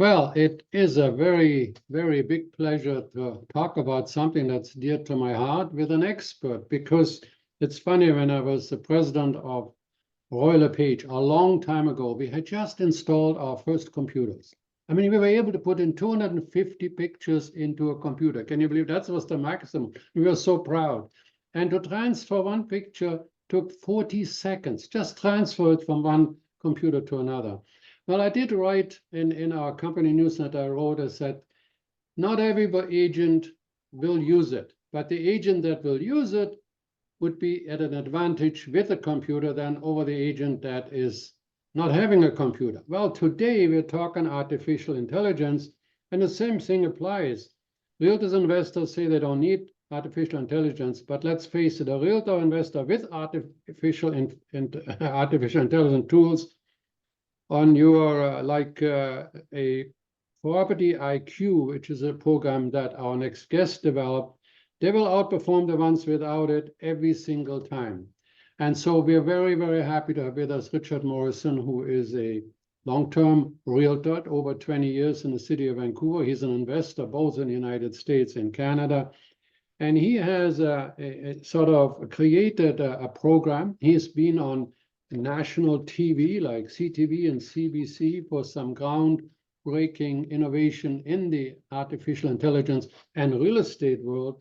Well, it is a very, very big pleasure to talk about something that's dear to my heart with an expert, because it's funny, when I was the president of Royal LePage a long time ago, we had just installed our first computers. I mean, we were able to put in 250 pictures into a computer. Can you believe that was the maximum? We were so proud. And to transfer one picture took 40 seconds, just transfer it from one computer to another. Well, I did write in our company newsletter, I wrote, I said, not every agent will use it, but the agent that will use it would be at an advantage with a computer than over the agent that is not having a computer. Well, today we're talking artificial intelligence, and the same thing applies. Realtors investors say they don't need artificial intelligence, but let's face it, a realtor investor with artificial intelligence tools on your a property IQ, which is a program that our next guest developed, they will outperform the ones without it every single time. And so we're very, very happy to have with us Richard Morrison, who is a long-term realtor, over 20 years in the city of Vancouver. He's an investor both in the United States and Canada. And he has sort of created a program. He's been on national TV like CTV and CBC for some groundbreaking innovation in the artificial intelligence and real estate world.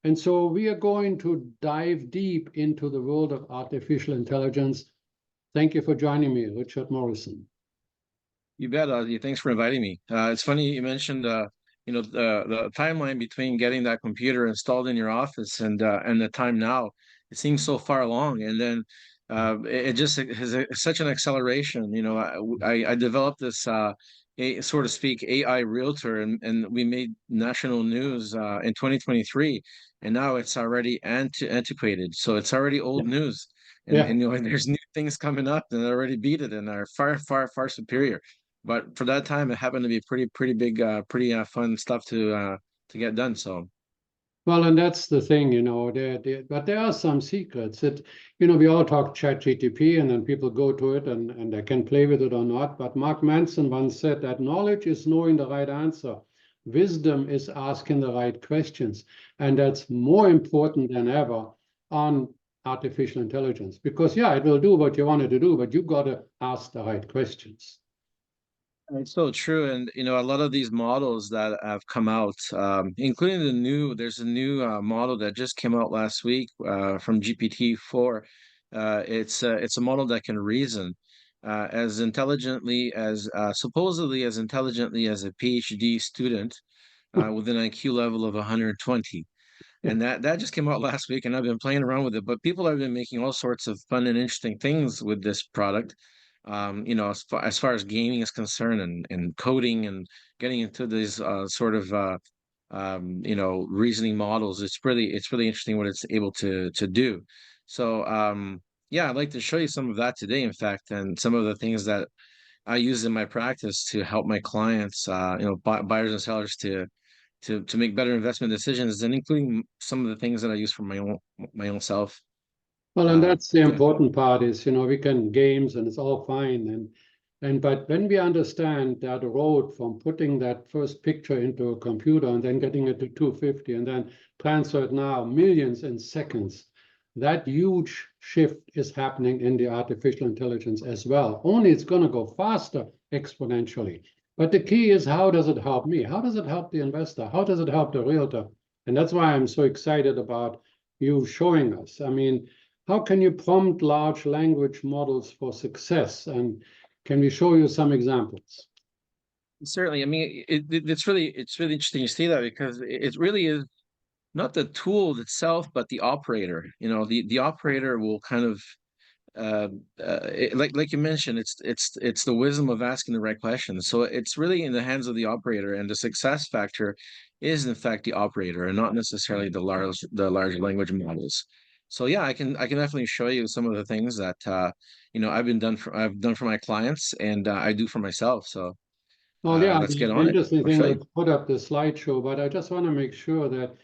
And so we are going to dive deep into the world of artificial intelligence. Thank you for joining me, Richard Morrison. You bet, Ozzie. Thanks for inviting me. It's funny you mentioned, the timeline between getting that computer installed in your office and the time now. It seems so far along, and then it just has such an acceleration. I developed this, so to speak, AI realtor, and we made national news in 2023, and now it's already antiquated, so it's already old news. And there's new things coming up that already beat it and are far, far, far superior. But for that time, it happened to be pretty big, pretty fun stuff to get done. So. Well, and that's the thing, but there are some secrets that, we all talk ChatGPT and then people go to it and they can play with it or not. But Mark Manson once said that knowledge is knowing the right answer. Wisdom is asking the right questions. And that's more important than ever on artificial intelligence, because it will do what you want it to do, but you've got to ask the right questions. It's so true. And, a lot of these models that have come out, including there's a new model that just came out last week from GPT-4. It's a model that can reason as intelligently as, supposedly as intelligently as a PhD student with an IQ level of 120. And that just came out last week, and I've been playing around with it. But people have been making all sorts of fun and interesting things with this product. As far as gaming is concerned, and coding and getting into these sort of reasoning models, it's really interesting what it's able to do. So I'd like to show you some of that today, in fact, and some of the things that I use in my practice to help my clients, buyers and sellers to make better investment decisions, and including some of the things that I use for my own self. Well, and that's the important part is, we can games and it's all fine. But when we understand that road from putting that first picture into a computer and then getting it to 250 and then transfer it now millions in seconds, that huge shift is happening in the artificial intelligence as well. Only it's going to go faster exponentially. But the key is, how does it help me? How does it help the investor? How does it help the realtor? And that's why I'm so excited about you showing us. I mean, how can you prompt large language models for success? And can we show you some examples? Certainly. I mean, it's really interesting to see that, because it really is not the tool itself, but the operator. The operator will kind of like you mentioned, it's the wisdom of asking the right questions. So it's really in the hands of the operator, and the success factor is in fact the operator, and not necessarily the large language models. So I can definitely show you some of the things that I've done for my clients, and I do for myself. So let's get on it. Interesting thing, let's put up the slideshow, but I just want to make sure that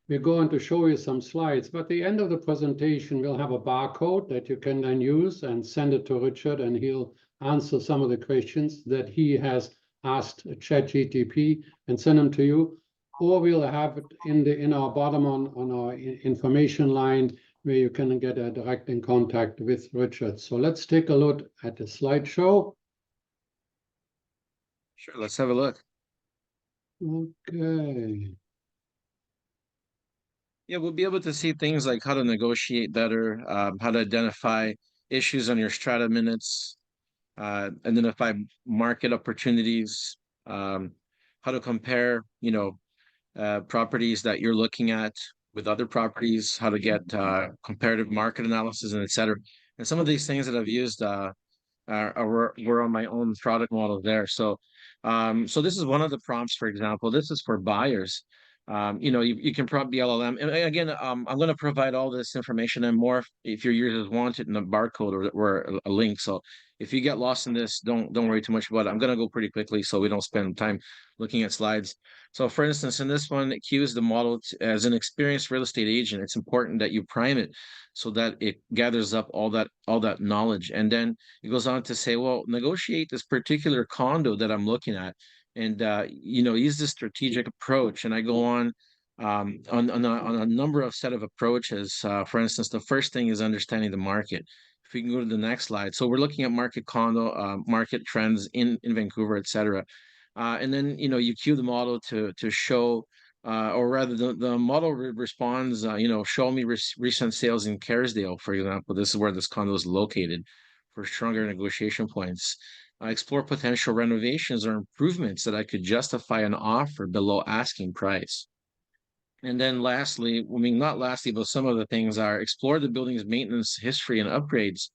we're going to show you some slides. But at the end of the presentation, we'll have a barcode that you can then use and send it to Richard, and he'll answer some of the questions that he has asked ChatGPT and send them to you, or we'll have it in our bottom on our information line where you can get a direct in contact with Richard. So let's take a look at the slideshow. Sure, let's have a look. Okay. Yeah, we'll be able to see things like how to negotiate better, how to identify issues on your strata minutes, identify market opportunities, how to compare, properties that you're looking at with other properties, how to get comparative market analysis, and et cetera. And some of these things that I've used were on my own product model there. So, so this is one of the prompts, for example. This is for buyers. You can prompt the LLM. And again, I'm going to provide all this information and more if your users want it in a barcode or a link. So if you get lost in this, don't worry too much about it. I'm going to go pretty quickly so we don't spend time looking at slides. So for instance, in this one, it cues the model as an experienced real estate agent. It's important that you prime it so that it gathers up all that knowledge. And then it goes on to say, well, negotiate this particular condo that I'm looking at and use this strategic approach. And I go on a number of set of approaches. For instance, the first thing is understanding the market. If we can go to the next slide. So we're looking at market condo, market trends in Vancouver, et cetera. And then, you cue the model to show, or rather the model responds, show me recent sales in Kerrisdale, for example. This is where this condo is located for stronger negotiation points. Explore potential renovations or improvements that I could justify an offer below asking price. And then lastly, I mean, not lastly, but some of the things are explore the building's maintenance history and upgrades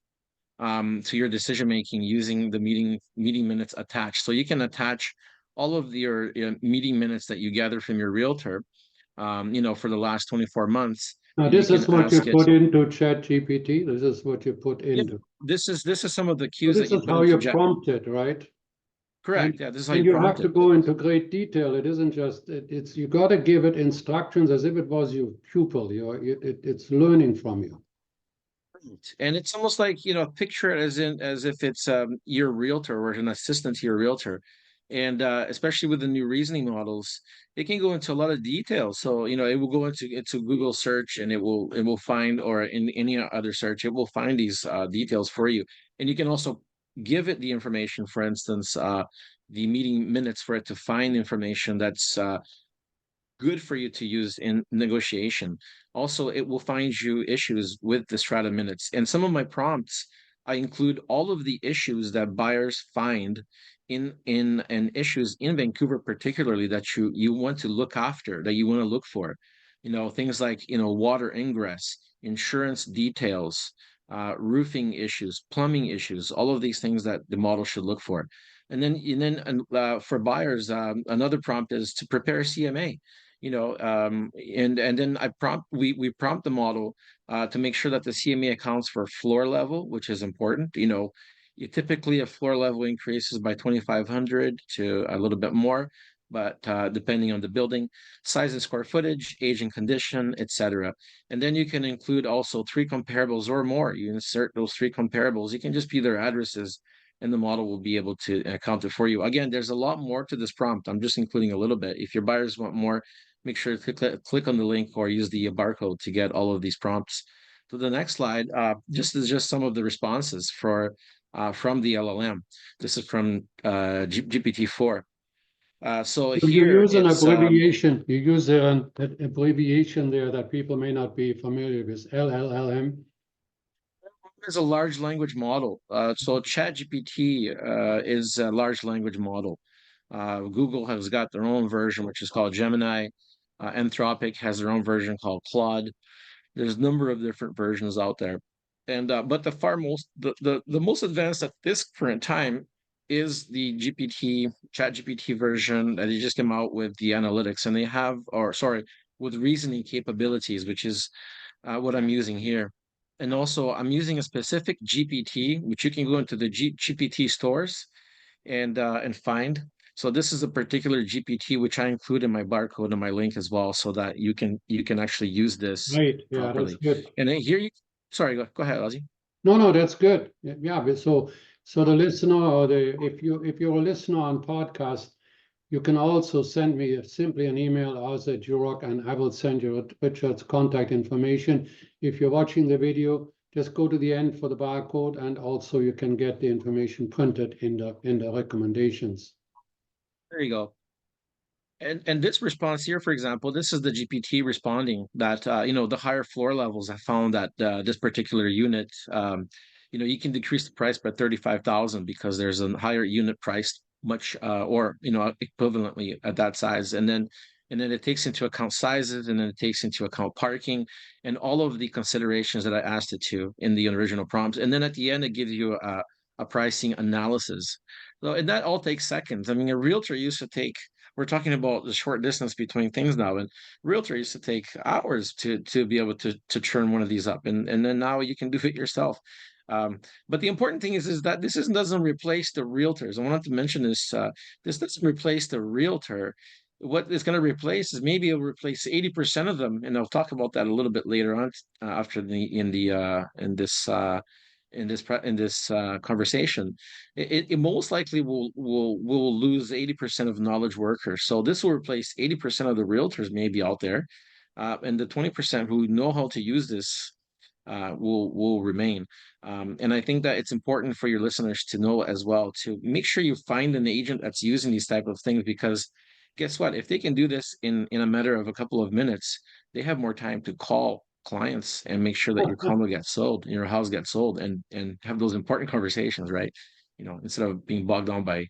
to your decision making using the meeting minutes attached. So you can attach all of your meeting minutes that you gather from your realtor, for the last 24 months. Now, And you this is can what you ask it. put into ChatGPT. This is what you put Yeah, into. this is some of the So cues this that you is put how into you Jet. prompt it, right? Correct. Yeah, this is how And you you have prompt to it. go into great detail. It isn't just it's you got to give it instructions as if it was your pupil. It's learning from you. And it's almost like, picture it as if it's your realtor or an assistant to your realtor. And especially with the new reasoning models, it can go into a lot of details. So, it will go into Google search and it will find, or in any other search, it will find these details for you. And you can also give it the information, for instance, the meeting minutes for it to find information that's good for you to use in negotiation. Also, it will find you issues with the strata minutes. And some of my prompts, I include all of the issues that buyers find in and issues in Vancouver, particularly that you want to look after, that you want to look for. Things like water ingress, insurance details, roofing issues, plumbing issues, all of these things that the model should look for. And then for buyers, another prompt is to prepare a CMA. And then we prompt the model to make sure that the CMA accounts for floor level, which is important. You typically a floor level increases by 2,500 to a little bit more, but depending on the building, size and square footage, age and condition, etc. And then you can include also 3 comparables or more. You insert those 3 comparables. You can just be their addresses, and the model will be able to account it for you. Again, there's a lot more to this prompt. I'm just including a little bit. If your buyers want more, make sure to click on the link or use the barcode to get all of these prompts. To the next slide, just some of the responses from the LLM. This is from GPT-4. So You here use an it's abbreviation. You use an abbreviation there that people may not be familiar with. LLM. It's a large language model. So ChatGPT is a large language model. Google has got their own version, which is called Gemini. Anthropic has their own version called Claude. There's a number of different versions out there, and but the most advanced at this current time is the ChatGPT version that they just came out with the analytics, and they have, or sorry, with reasoning capabilities, which is what I'm using here. And also, I'm using a specific GPT, which you can go into the GPT stores and find. So this is a particular GPT which I include in my barcode and my link as well, so that you can actually use this Right. Yeah, that's properly. good. And then here you, sorry, go ahead, Ozzie. No, that's good. Yeah. So the listener, or if you're a listener on podcast, you can also send me simply an email, Ozzie Jurock, and I will send you Richard's contact information. If you're watching the video, just go to the end for the barcode, and also you can get the information printed in the recommendations. There you go. And this response here, for example, this is the GPT responding that the higher floor levels have found that this particular unit, you can decrease the price by 35,000 because there's a higher unit price, much or equivalently at that size, and then it takes into account sizes, and then it takes into account parking and all of the considerations that I asked it to in the original prompts, and then at the end it gives you a pricing analysis. So, and that all takes seconds. I mean, a realtor used to take, we're talking about the short distance between things now, and realtor used to take hours to be able to churn one of these up, and then now you can do it yourself. But the important thing is that doesn't replace the realtors. I wanted to mention this. This doesn't replace the realtor. What it's going to replace is, maybe it'll replace 80% of them, and I'll talk about that a little bit later on, after the in this conversation. It most likely will lose 80% of knowledge workers. So this will replace 80% of the realtors maybe out there, and the 20% who know how to use this will remain. And I think that it's important for your listeners to know as well, to make sure you find an agent that's using these type of things, because guess what? If they can do this in a matter of a couple of minutes, they have more time to call clients and make sure that your condo gets sold, your house gets sold, and have those important conversations, right? Instead of being bogged down by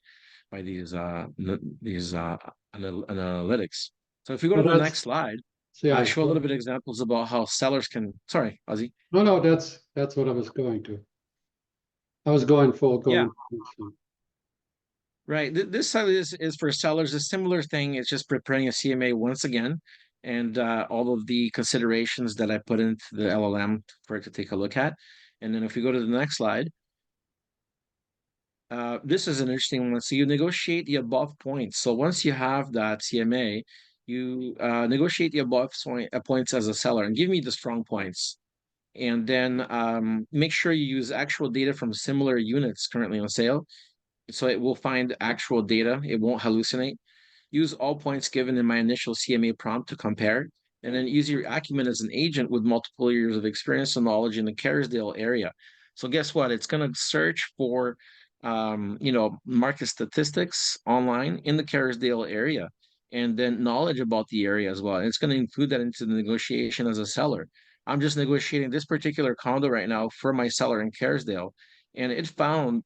these analytics. So if we go So to the next slide, I yeah. show a little bit of examples about how sellers can. Sorry, Ozzie. No, that's what I was going to. I was going for Yeah, going. To. right. This side is for sellers. A similar thing. It's just preparing a CMA once again, and all of the considerations that I put into the LLM for it to take a look at. And then if we go to the next slide, this is an interesting one. So you negotiate the above points. So once you have that CMA, you negotiate the above points as a seller, and give me the strong points. And then make sure you use actual data from similar units currently on sale. So it will find actual data. It won't hallucinate. Use all points given in my initial CMA prompt to compare, and then use your acumen as an agent with multiple years of experience and knowledge in the Kerrisdale area. So guess what? It's going to search for, market statistics online in the Kerrisdale area, and then knowledge about the area as well. And it's going to include that into the negotiation as a seller. I'm just negotiating this particular condo right now for my seller in Kerrisdale, and it found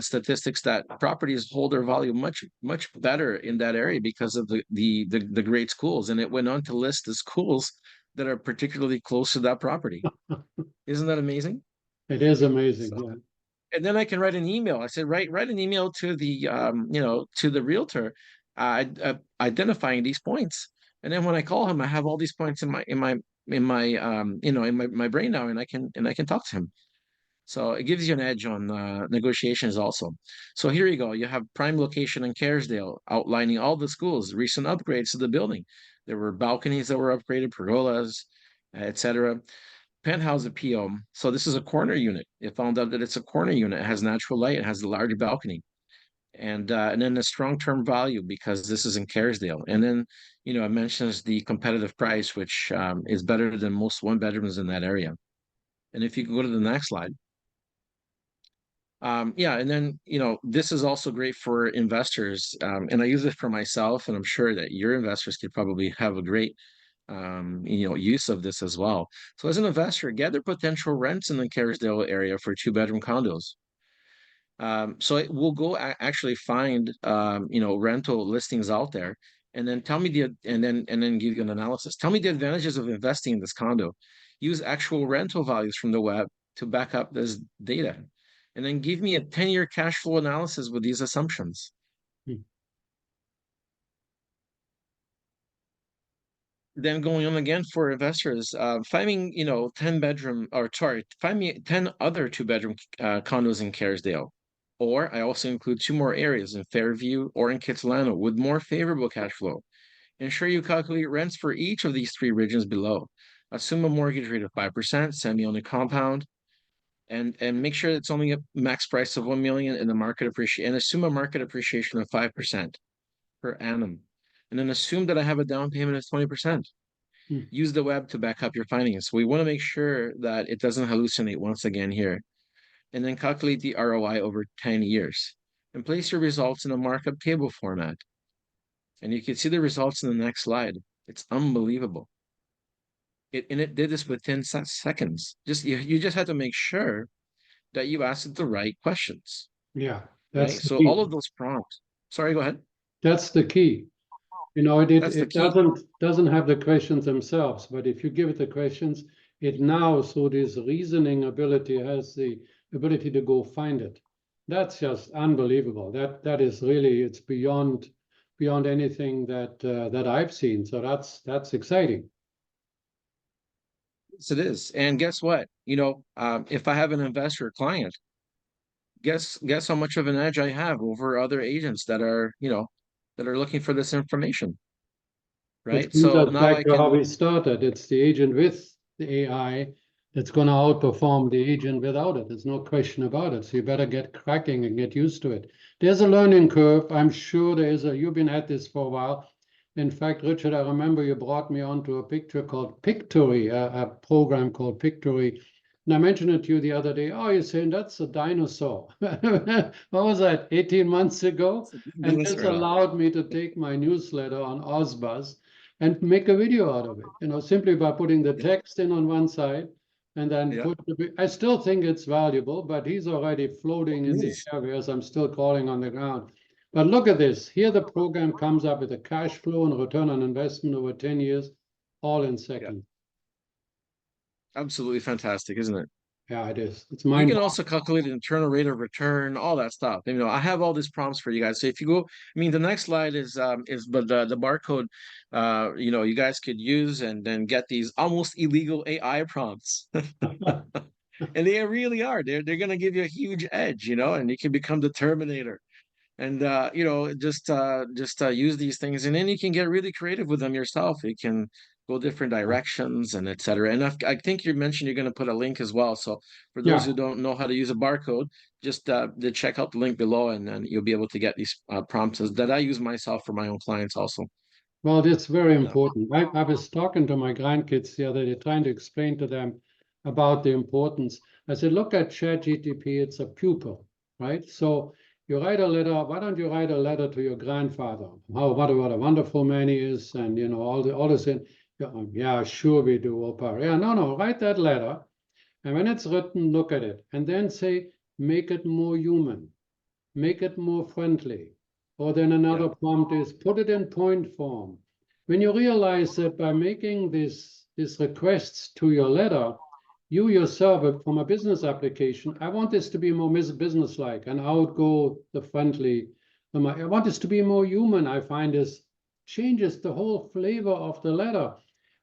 statistics that properties hold their value much better in that area because of the great schools, and it went on to list the schools that are particularly close to that property. Isn't that amazing? It is amazing. So, Yeah. and then I can write an email. I said, write an email to the to the realtor, identifying these points, and then when I call him, I have all these points in my brain now, and I can talk to him. So it gives you an edge on negotiations also. So here you go. You have prime location in Kerrisdale, outlining all the schools, recent upgrades to the building. There were balconies that were upgraded, pergolas, etc. Penthouse appeal. So this is a corner unit. It found out that it's a corner unit. It has natural light. It has a large balcony. And then a strong term value because this is in Kerrisdale. And then, it mentions the competitive price, which is better than most one bedrooms in that area. And if you can go to the next slide. Yeah, and then this is also great for investors, and I use it for myself, and I'm sure that your investors could probably have a great use of this as well. So as an investor, gather potential rents in the Kerrisdale area for two-bedroom condos. So it will go actually find rental listings out there, and then and then give you an analysis. Tell me the advantages of investing in this condo. Use actual rental values from the web to back up this data, and then give me a 10-year cash flow analysis with these assumptions. Hmm. Then going on again for investors, finding find me 10 other two-bedroom condos in Kerrisdale. Or I also include two more areas in Fairview or in Kitsilano with more favorable cash flow. Ensure you calculate rents for each of these three regions below. Assume a mortgage rate of 5%, semi-owned compound. and make sure it's only a max price of 1 million in the market appreciation, and assume a market appreciation of 5% per annum. And then assume that I have a down payment of 20%. Hmm. Use the web to back up your findings. So we want to make sure that it doesn't hallucinate once again here. And then calculate the ROI over 10 years and place your results in a markup table format. And you can see the results in the next slide. It's unbelievable. It did this within seconds. You just had to make sure that you asked the right questions, Yeah, that's right? the So key. all of those prompts. Sorry, go ahead. That's the key. You know, That's the it key. doesn't have the questions themselves, but if you give it the questions, it now, through this reasoning ability, has the ability to go find it. That's just unbelievable. That is really, it's beyond anything that I've seen. So that's exciting. Yes, it is. And guess what? If I have an investor client, guess how much of an edge I have over other agents that are looking for this information, Which right? brings So us now back I to how can. we started. It's the agent with the AI that's going to outperform the agent without it. There's no question about it. So you better get cracking and get used to it. There's a learning curve. I'm sure there is you've been at this for a while. In fact, Richard, I remember you brought me onto a picture called Pictory, a program called Pictory. And I mentioned it to you the other day. Oh, you're saying that's a dinosaur. What was that, 18 months ago? And Believe this it or not. allowed me to take my newsletter on Ozbuzz and make a video out of it, simply by putting the Yeah, text in on one side and then yeah. I still think it's valuable, but he's already floating in the Yes. air, whereas I'm still crawling on the ground. But look at this. Here the program comes up with a cash flow and return on investment over 10 years, all in Yeah. seconds. Absolutely fantastic, isn't it? Yeah, it is. It's You mind. can also calculate internal rate of return, all that stuff. I have all these prompts for you guys. So if you go, the next slide is but the barcode, you guys could use and then get these almost illegal AI prompts. And they really are. They're gonna give you a huge edge, and you can become the Terminator. And just use these things, and then you can get really creative with them yourself. You can go different directions and etc. And I think you mentioned you're going to put a link as well, so for those Yeah. who don't know how to use a barcode, just check out the link below, and then you'll be able to get these prompts that I use myself for my own clients also. Well, that's very Yeah. important. I was talking to my grandkids the other day, trying to explain to them about the importance. I said, look at ChatGPT, it's a pupil, right? So you write a letter. Why don't you write a letter to your grandfather? What a wonderful man he is, and all this. Yeah, yeah, sure we do, Opa. Yeah, no, write that letter, and when it's written, look at it, and then say, make it more human, make it more friendly. Or then Yeah. another prompt is put it in point form. When you realize that by making these requests to your letter, you yourself, from a business application, I want this to be more business-like, and out go the friendly. I want this to be more human. I find this changes the whole flavor of the letter.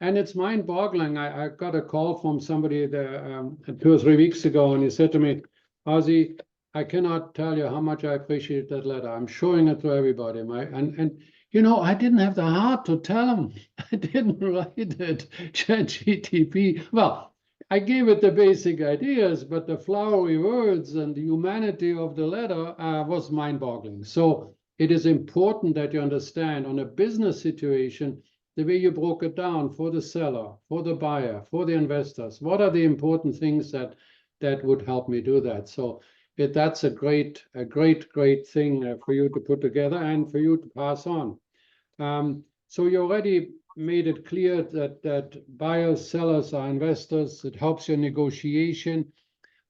And it's mind-boggling. I got a call from somebody there 2 or 3 weeks ago, and he said to me, Ozzie, I cannot tell you how much I appreciate that letter. I'm showing it to everybody. I didn't have the heart to tell him. I didn't write it. ChatGPT. Well, I gave it the basic ideas, but the flowery words and the humanity of the letter was mind-boggling. So it is important that you understand on a business situation the way you broke it down for the seller, for the buyer, for the investors. What are the important things that would help me do that? So that's a great thing for you to put together and for you to pass on. So you already made it clear that buyers, sellers are investors. It helps your negotiation,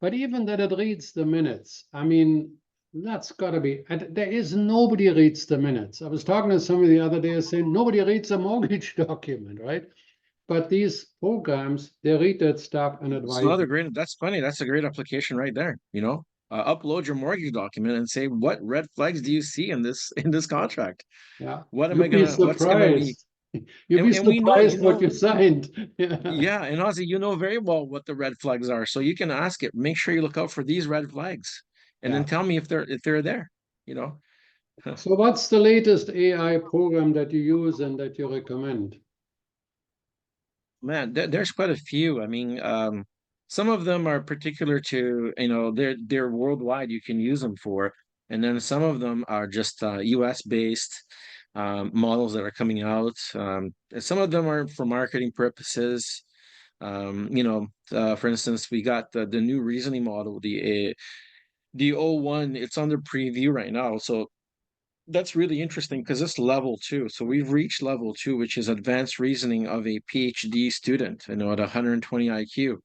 but even that it reads the minutes. I mean, that's got to be. And there is nobody reads the minutes. I was talking to somebody the other day saying nobody reads a mortgage document, right? But these programs, they read that stuff and It's advise another you. great. That's funny. That's a great application right there. Upload your mortgage document and say, what red flags do you see in this contract? Yeah, What am I you'd be gonna? What's gonna be? surprised. You'd be And we know, surprised what you signed. Yeah. yeah, and Ozzy, you know very well what the red flags are, so you can ask it. Make sure you look out for these red flags, and then Yeah. tell me if they're there. You know, So what's the latest AI program that you use and that you recommend? Man, there's quite a few. Some of them are particular to, they're worldwide, you can use them for. And then some of them are just US based models that are coming out. And some of them are for marketing purposes. For instance, we got the new reasoning model, the O1, it's under preview right now. So that's really interesting because it's level two. So we've reached level two, which is advanced reasoning of a PhD student, at 120 IQ.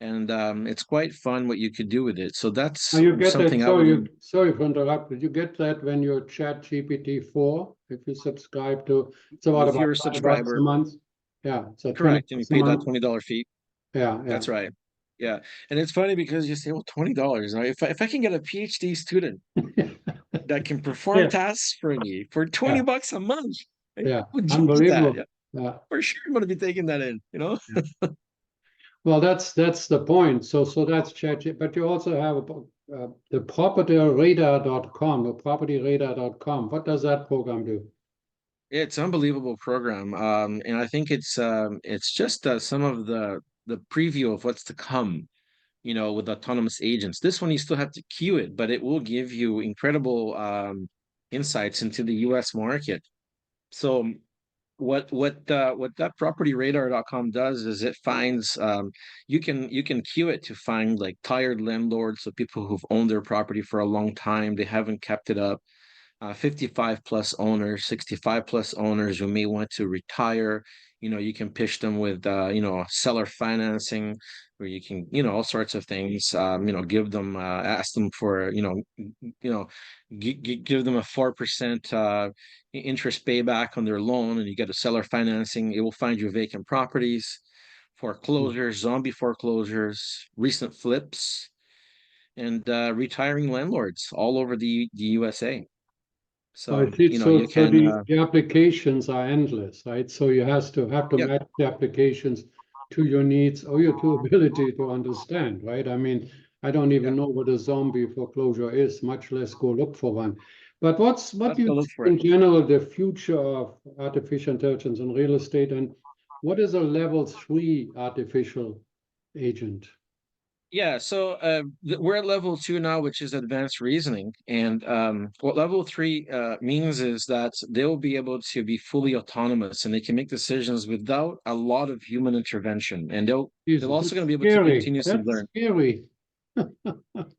And it's quite fun what you could do with it. So Now that's you get that, something I would. sorry for interrupting. You get that when you're ChatGPT 4, if you subscribe to, it's If about you're a $5 a subscriber, month. Yeah, so 20 correct, and you bucks a pay that month. $20 fee. Yeah, yeah. That's right. Yeah, and it's funny because you say, well, $20. Now, if I can get a PhD student that can perform Yeah, tasks for me for 20 yeah, bucks a month, I yeah. would jump at that. Unbelievable. Yeah, Yeah. for sure, I'm going to be taking that in. Yeah. Well, that's the point. So that's ChatGPT, but you also have the propertyradar.com, the propertyradar.com. What does that program do? It's an unbelievable program, and I think it's just some of the preview of what's to come. With autonomous agents. This one you still have to queue it, but it will give you incredible insights into the U.S. market. So what that propertyradar.com does is it finds you can queue it to find like tired landlords, so people who've owned their property for a long time, they haven't kept it up, 55 plus owners, 65 plus owners who may want to retire. You can pitch them with, seller financing, where you can, all sorts of things, give them, ask them for, give them a 4% interest payback on their loan, and you get a seller financing. It will find you vacant properties, foreclosures, zombie foreclosures, recent flips, and retiring landlords all over the USA. I So, see. So, you so can, the applications are endless, right? So you have to yeah, match the applications to your needs or your to ability to understand, right? I mean, I don't yeah, even know what a zombie foreclosure is, much less go look for one. But what let's do you go look think for it. in general the future of artificial intelligence in real estate, and what is a level 3 artificial agent? Yeah, so we're at level two now, which is advanced reasoning. And what level three means is that they'll be able to be fully autonomous and they can make decisions without a lot of human intervention. And they're Jesus, also that's going to be able to scary. continuously That's learn. scary. I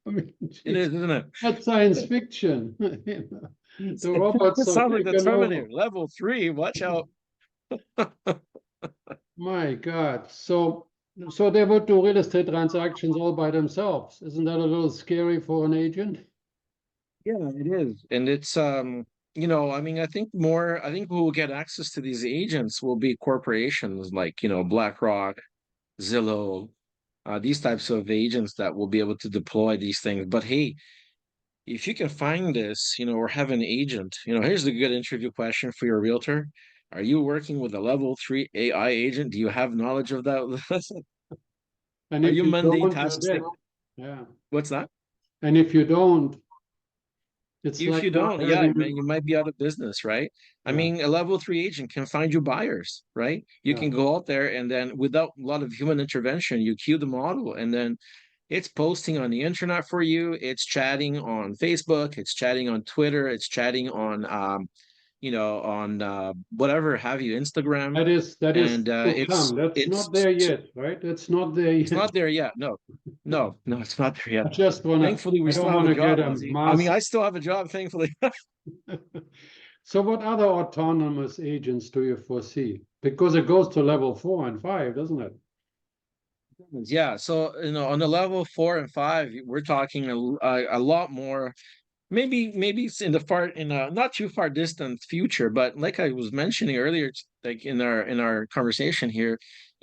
mean, It geez. is, isn't it? That's science fiction. The robots It are sounds like the taking over. Terminator. Level three, watch out. My God. So they would do real estate transactions all by themselves. Isn't that a little scary for an agent? Yeah, it is. And it's I mean, I think who will get access to these agents will be corporations like, BlackRock, Zillow, these types of agents that will be able to deploy these things. But hey, if you can find this, or have an agent, here's the good interview question for your realtor. Are you working with a level three AI agent? Do you have knowledge of that? And Are if you you mundane don't, you're tasks? dead. Yeah. What's that? And if you don't, it's If like you not don't, yeah, having, man, you might be out of business, right? I yeah, mean, a level three agent can find you buyers, right? You yeah. can go out there and then without a lot of human intervention, you queue the model and then it's posting on the internet for you. It's chatting on Facebook. It's chatting on Twitter. It's chatting on, on whatever have you, Instagram. That is And to come. That's not there yet, right? It's not there it's yet. not there yet. No, no, no, it's not there yet. I just wanna, Thankfully, we I still don't have want a to get job, a Ozzy. I mean, mass. I still have a job, thankfully. So what other autonomous agents do you foresee? Because it goes to level 4 and 5, doesn't it? Yeah, so on the level four and five, we're talking a lot more. Maybe it's in a not too far distant future, but like I was mentioning earlier, like in our conversation here,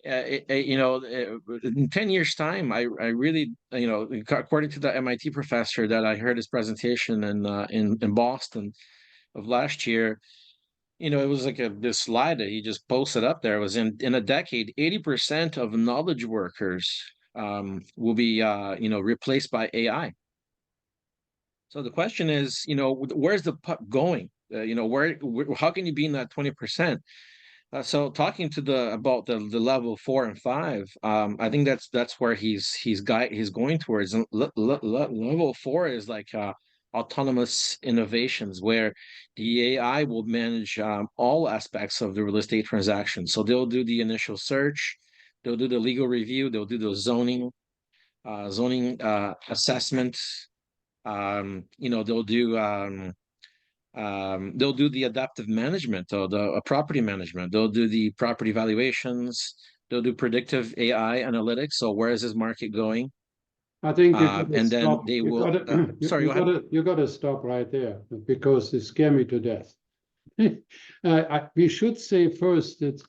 in 10 years' time, I really, according to the MIT professor that I heard his presentation in Boston of last year, it was like this slide that he just posted up there. It was in a decade, 80% of knowledge workers will be replaced by AI. So the question is, where's the puck going? How can you be in that 20%? So talking to about the level 4 and 5, I think that's where he's going towards. And level 4 is like autonomous innovations, where the AI will manage all aspects of the real estate transaction. So they'll do the initial search, they'll do the legal review, they'll do the zoning assessment. They'll do the adaptive management or the property management. They'll do the property valuations. They'll do predictive AI analytics. So where is this market going? I think you gotta And then stop. they You will. gotta, Sorry, go ahead. you gotta stop right there because you scare me to death. We should say first that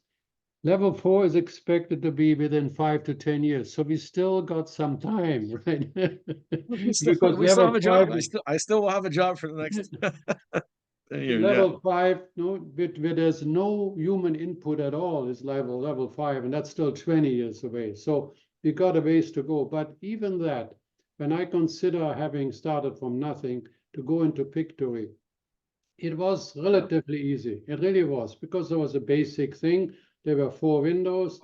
level 4 is expected to be within 5 to 10 years, so we still got some time, right? Because We still have level a job. 5 I still will have a job for the next 10 years. Yeah. level 5, no, where there's no human input at all is level 5, and that's still 20 years away. So we got a ways to go. But even that, when I consider having started from nothing to go into Pictory, it was relatively easy. It really was, because there was a basic thing. There were 4 windows.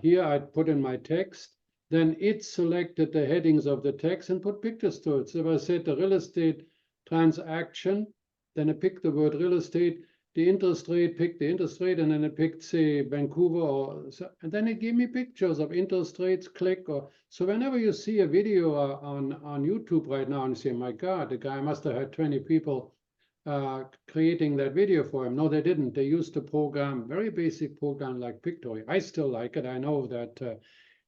Here I put in my text. Then it selected the headings of the text and put pictures to it. So if I said the real estate transaction, then it picked the word real estate, the interest rate, picked the interest rate, and then it picked, say, Vancouver, or so, and then it gave me pictures of interest rates, click. Or so whenever you see a video on YouTube right now and you say, my God, the guy must have had 20 people creating that video for him. No, they didn't. They used a program, very basic program like Pictory. I still like it. I know that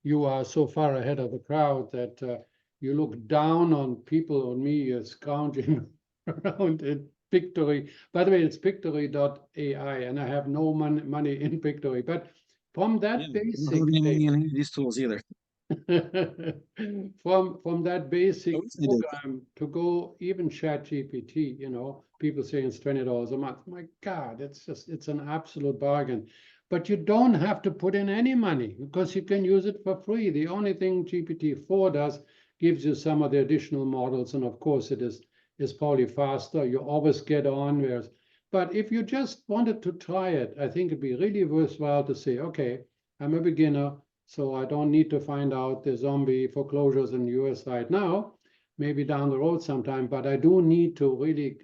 you are so far ahead of the crowd that you look down on people, on me, scrounging around in Pictory. By the way, it's Pictory.ai, and I have no money in Pictory. But from Yeah, that I don't basic have any thing, money in any of these tools either. from that basic I wish I did. program to go even ChatGPT, people saying it's $20 a month. My God, it's an absolute bargain. But you don't have to put in any money because you can use it for free. The only thing GPT-4 does gives you some of the additional models, and of course it is probably faster. You always get on, but if you just wanted to try it, I think it'd be really worthwhile to say, okay, I'm a beginner, so I don't need to find out the zombie foreclosures in the US right now, maybe down the road sometime, but I do need to really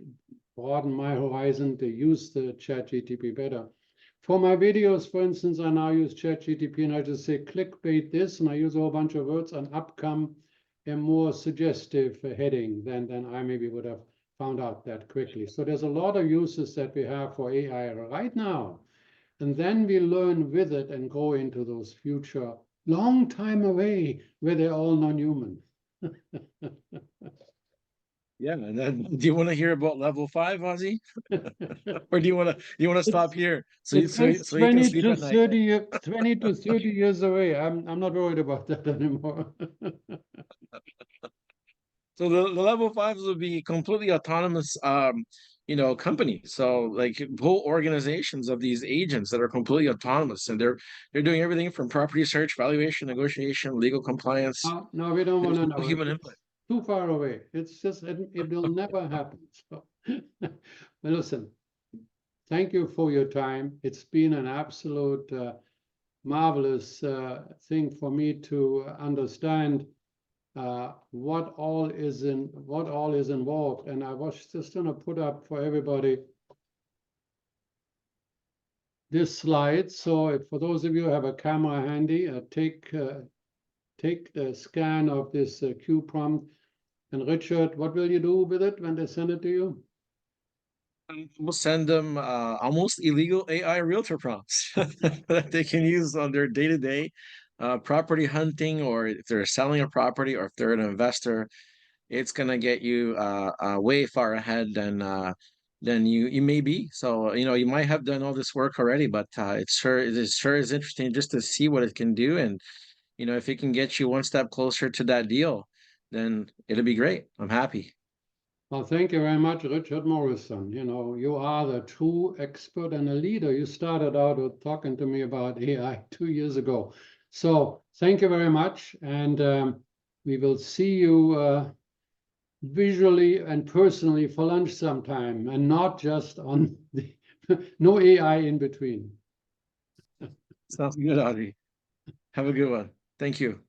broaden my horizon to use the ChatGPT better. For my videos, for instance, I now use ChatGPT and I just say clickbait this, and I use a whole bunch of words, and up come a more suggestive heading than I maybe would have found out that quickly. So there's a lot of uses that we have for AI right now. And then we learn with it and go into those future, long time away, where they're all non-human. Yeah, and then do you want to hear about level 5, Ozzie? Or do you want to stop here It says so you can sleep at night? 20 to 30 years away. I'm not worried about that anymore. So the level 5s will be completely autonomous company. So like whole organizations of these agents that are completely autonomous, and they're doing everything from property search, valuation, negotiation, legal compliance. No, we don't want There's to no know. human It's input. too far away. It's just, it will never happen. So, well, listen, thank you for your time. It's been an absolute marvelous thing for me to understand what all is involved. And I was just going to put up for everybody this slide. So if, for those of you who have a camera handy, take the scan of this Q prompt. And Richard, what will you do with it when they send it to you? We'll send them almost illegal AI realtor prompts that they can use on their day-to-day property hunting, or if they're selling a property, or if they're an investor. It's gonna get you way far ahead than you may be. So you might have done all this work already, but it sure is interesting just to see what it can do, and if it can get you one step closer to that deal, then it'll be great. I'm happy. Well, thank you very much, Richard Morrison. You are the true expert and a leader. You started out with talking to me about AI 2 years ago. So thank you very much. And we will see you visually and personally for lunch sometime, and not just on the no AI in between. Sounds good, Ozzie. Have a good one. Thank you.